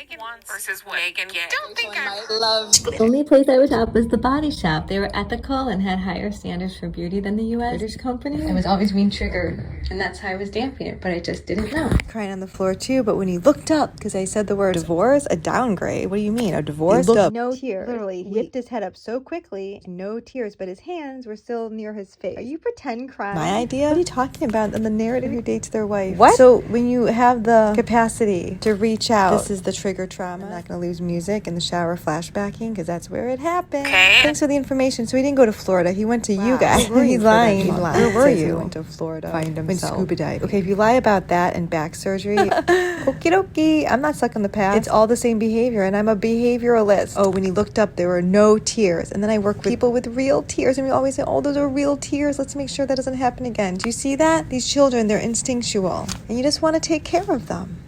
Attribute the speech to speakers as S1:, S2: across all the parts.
S1: Megan wants versus what Megan gets. Don't think I
S2: love. The only place I would shop was the Body Shop. They were ethical and had higher standards for beauty than the U.S. British company. I was always being triggered, and that's how I was damping it, but I just didn't know.
S3: Crying on the floor too, but when he looked up, because I said the word divorce, a downgrade. What do you mean? A divorce? No tears. Literally, he whipped his head up so quickly, no tears, but his hands were still near his face. Are you pretend crying? My idea? What are you talking about? And the narrative who dates their wife. What? So when you have the capacity to reach out, this is the trigger trauma. I'm not going to lose music in the shower flashbacking, because that's where it happened.
S1: Okay.
S3: Thanks for the information. So he didn't go to Florida. He went to you guys. He's lying. Where were you? He went to Florida. Find himself. Went scuba diving. Okay, if you lie about that and back surgery, okie dokie. I'm not stuck in the past. It's all the same behavior, and I'm a behavioralist. Oh, when he looked up, there were no tears. And then I work with people with real tears, and we always say, oh, those are real tears. Let's make sure that doesn't happen again. Do you see that? These children, they're instinctual, and you just want to take care of them.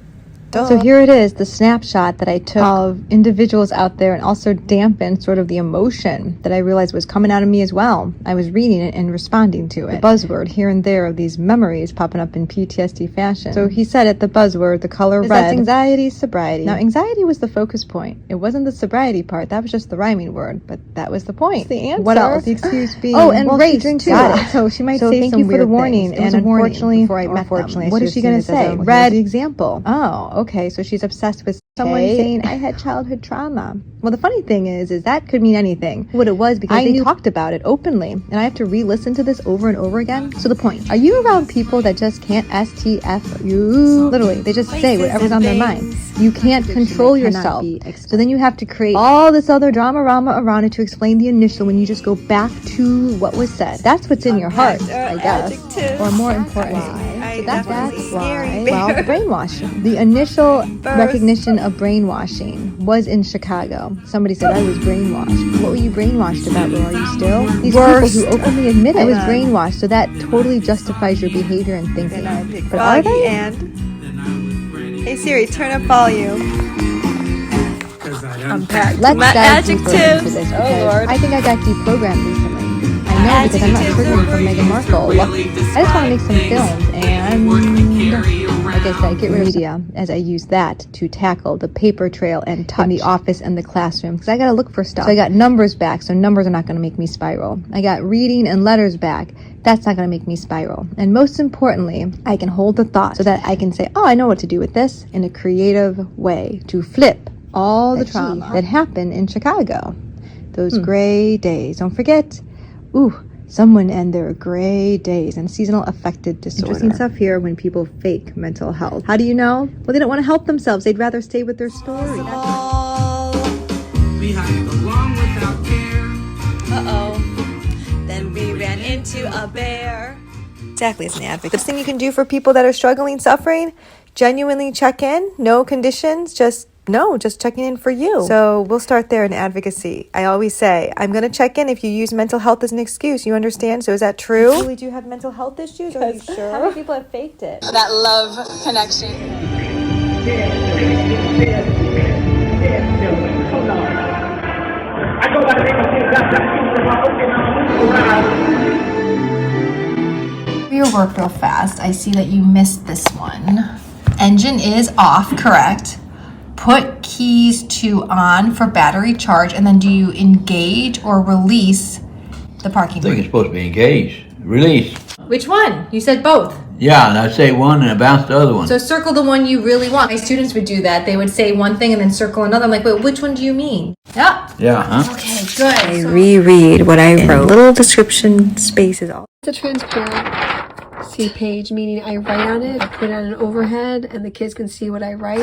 S3: Duh. So here it is, the snapshot that I took of individuals out there, and also dampened sort of the emotion that I realized was coming out of me as well. I was reading it and responding to it. The buzzword here and there of these memories popping up in PTSD fashion. So he said it, the buzzword, the color red. That's anxiety, sobriety. Now, anxiety was the focus point. It wasn't the sobriety part. That was just the rhyming word, but that was the point. The answer. What else? The excuse being, oh, and race too. So she might say some weird things. And unfortunately, before I met them, what is she going to say? Red example. Oh, okay, so she's obsessed with someone saying I had childhood trauma. Well, the funny thing is that could mean anything. What it was, because they talked about it openly, and I have to re-listen to this over and over again. So the point, are you around people that just can't STF you? Literally, they just say whatever's on their mind. You can't control yourself. So then you have to create all this other drama around it to explain the initial when you just go back to what was said. That's what's in your heart, I guess. Or more importantly. So that's why, well, brainwashing. The initial recognition of brainwashing was in Chicago. Somebody said I was brainwashed. What were you brainwashed about, or are you still? These people who openly admit I was brainwashed, so that totally justifies your behavior and thinking. But are they? Hey Siri, turn up volume. Let's dive deeper into this, because I think I got deprogrammed recently. I know, because I'm not triggering from Meghan Markle. I just want to make some films, and like I said, get rid of media, as I use that to tackle the paper trail and touch in the office and the classroom, because I got to look for stuff. So I got numbers back, so numbers are not going to make me spiral. I got reading and letters back. That's not going to make me spiral. And most importantly, I can hold the thought so that I can say, oh, I know what to do with this in a creative way to flip all the trauma that happened in Chicago. Those gray days. Don't forget, someone and their gray days and seasonal affective disorder. Interesting stuff here when people fake mental health. How do you know? Well, they don't want to help themselves. They'd rather stay with their story.
S4: We hiked along without care.
S3: Then we ran into a bear. Exactly, as an advocate. The thing you can do for people that are struggling, suffering, genuinely check in, no conditions, just checking in for you. So we'll start there in advocacy. I always say, I'm going to check in if you use mental health as an excuse. You understand? So is that true? You really do have mental health issues? Are you sure? How many people have faked it?
S2: That love connection.
S5: Your work real fast. I see that you missed this one. Engine is off, correct. Put keys to on for battery charge, and then do you engage or release the parking
S6: I think it's supposed to be engaged. Release.
S5: Which one? You said both.
S6: Yeah, and I say one and I bounce the other one.
S5: So circle the one you really want. My students would do that. They would say one thing and then circle another. I'm like, wait, which one do you mean? Yeah.
S6: Yeah, huh?
S5: Okay, good.
S3: I reread what I wrote. Little description spaces.
S7: It's a transparent see page, meaning I write on it, I put it on an overhead, and the kids can see what I write.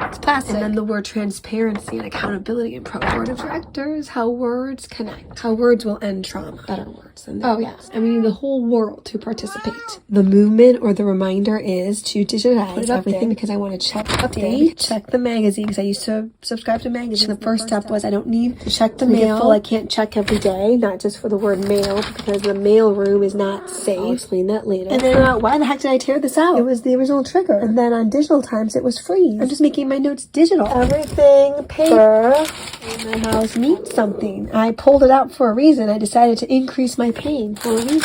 S7: It's plastic. And then the word transparency and accountability and board of directors, how words connect, how words will end trauma. Better words than that. Oh, yes. And we need the whole world to participate. The movement or the reminder is to digitize everything because I want to check update, check the magazine, because I used to subscribe to magazines. The first step was I don't need to check the mail. I can't check every day, not just for the word mail, because the mail room is not safe. I'll explain that later. And then why the heck did I tear this out? It was the original trigger. And then on digital times, it was free. I'm just making my notes digital. Everything paper in my house means something. I pulled it out for a reason. I decided to increase my pain for a reason.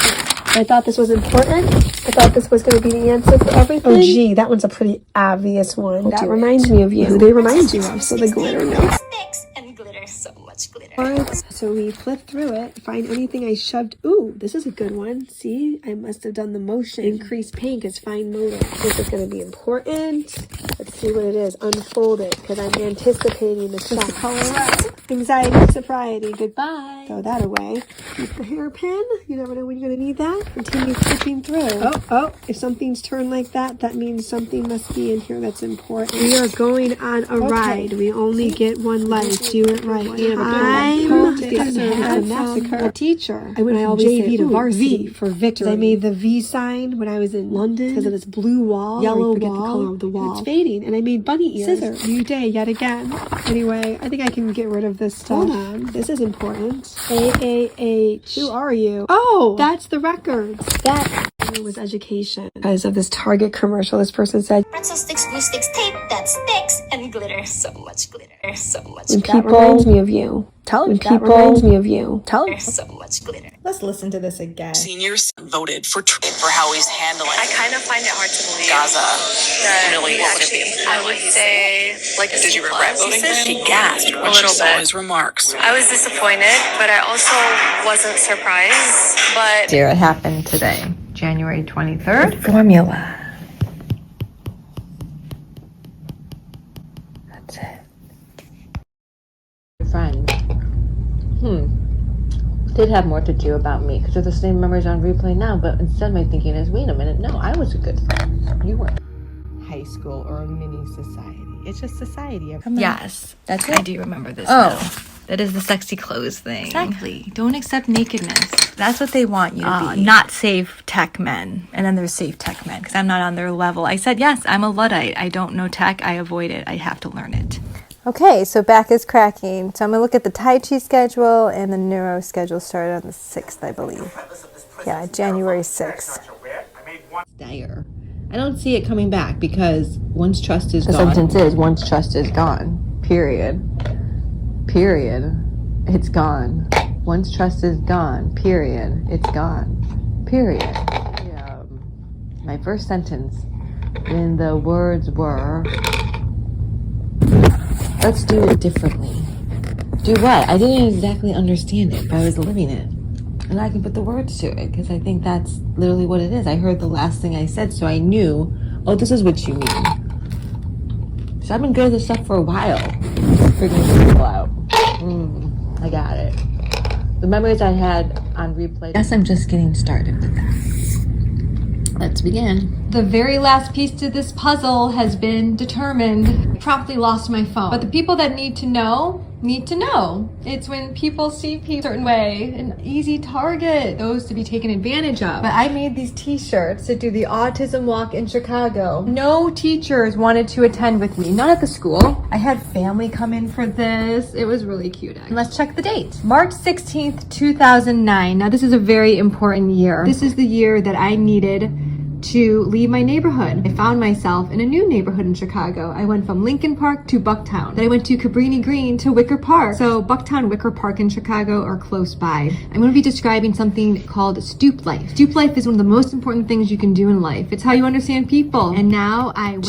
S7: I thought this was important. I thought this was going to be the answer for everything. Oh, gee, that one's a pretty obvious one. That reminds me of you. Who they remind you of? So the glitter notes.
S1: Sticks and glitter, so much glitter.
S7: Alright, so we flip through it, find anything I shoved. Ooh, this is a good one. See, I must have done the motion. Increase pain because fine motor. This is going to be important. Let's see what it is. Unfold it because I'm anticipating the shot. Color out. Anxiety, sobriety, goodbye. Throw that away. Keep the hairpin. You never know when you're going to need that. Continue flipping through. Oh, if something's turned like that, that means something must be in here that's important. We are going on a ride. We only get one life. Do it right. I'm a teacher. I went from JV to varsity for victory. I made the V sign when I was in London because of this blue wall, yellow wall. The color of the wall. It's fading, and I made bunny ears. Scissors. New day yet again. Anyway, I think I can get rid of this stuff. Hold on, this is important. AAH. Who are you? Oh, that's the records. That was education. Because of this Target commercial, this person said,
S1: Pretzel sticks, glue sticks, tape that sticks and glitter, so much glitter, so much
S7: when
S1: glitter.
S7: people reminds me of you. Tell him that reminds me of you. Tell him.
S1: So much glitter.
S3: Let's listen to this again.
S8: Seniors voted for how he's handling
S1: I kind of find it hard to believe
S8: Gaza.
S1: that
S8: Really,
S1: we
S8: what would it
S1: actually,
S8: be?
S1: I would say, like a
S8: Did
S1: C+.
S8: you regret voting for him?
S1: She gasped
S8: When
S1: a
S8: she
S1: little
S8: saw
S1: bit.
S8: his remarks.
S1: I was disappointed, but I also wasn't surprised. But
S3: Dear, it happened today, January 23rd. Formula. That's it.
S2: Friend. Did have more to do about me because they're the same memories on replay now, but instead my thinking is, wait a minute, no, I was a good friend. You weren't.
S3: High school or a mini society. It's just society.
S9: Yes, that's it. I do remember this. now. That is the sexy clothes thing.
S2: Exactly. Don't accept nakedness.
S9: That's what they want you to be. Not safe tech men. And then there's safe tech men because I'm not on their level. I said, yes, I'm a Luddite. I don't know tech. I avoid it. I have to learn it.
S3: Okay, so back is cracking. So I'm going to look at the Tai Chi schedule, and the neuro schedule started on the 6th, I believe. Yeah, January 6th.
S2: Dire. I don't see it coming back because once trust is gone.
S3: The sentence is, once trust is gone. Period. Period. It's gone. Once trust is gone. Period. It's gone. Period. Yeah, my first sentence, when the words were, let's do it differently. Do what? I didn't exactly understand it, but I was living it. And I can put the words to it because I think that's literally what it is. I heard the last thing I said, so I knew, oh, this is what you mean. So I've been good at this stuff for a while. Figuring people out. I got it. The memories I had on replay. I guess I'm just getting started with that. Let's begin.
S2: The very last piece to this puzzle has been determined. I promptly lost my phone. But the people that need to know. It's when people see people a certain way, an easy target, those to be taken advantage of. But I made these t-shirts to do the autism walk in Chicago. No teachers wanted to attend with me, not at the school. I had family come in for this. It was really cute, actually. Let's check the date. March 16th, 2009. Now this is a very important year. This is the year that I needed to leave my neighborhood. I found myself in a new neighborhood in Chicago. I went from Lincoln Park to Bucktown. Then I went to Cabrini Green to Wicker Park. So Bucktown, Wicker Park, and Chicago are close by. I'm going to be describing something called stoop life. Stoop life is one of the most important things you can do in life. It's how you understand people. And now I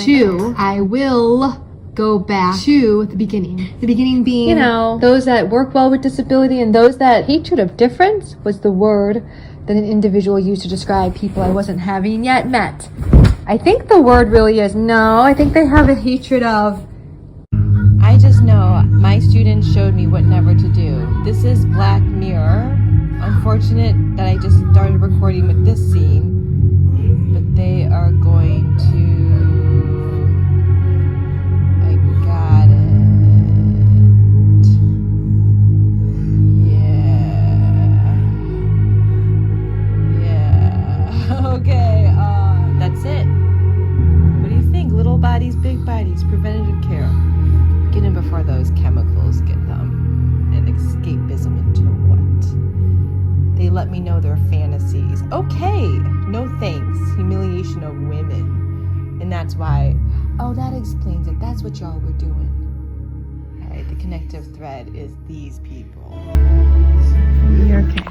S2: will go back to the beginning. The beginning being, those that work well with disability and those that hatred of difference was the word that an individual used to describe people I wasn't having yet met. I think the word really is I think they have a hatred of. I just know my students showed me what never to do. This is Black Mirror. Unfortunate that I just started recording with this scene, but they are going to. I got it. Okay, that's it. What do you think? Little bodies, big bodies, preventative care. Get in before those chemicals get them. And escapism into what? They let me know their fantasies. Okay, no thanks. Humiliation of women. And that's why, that explains it. That's what y'all were doing. All right, the connective thread is these people. You're okay.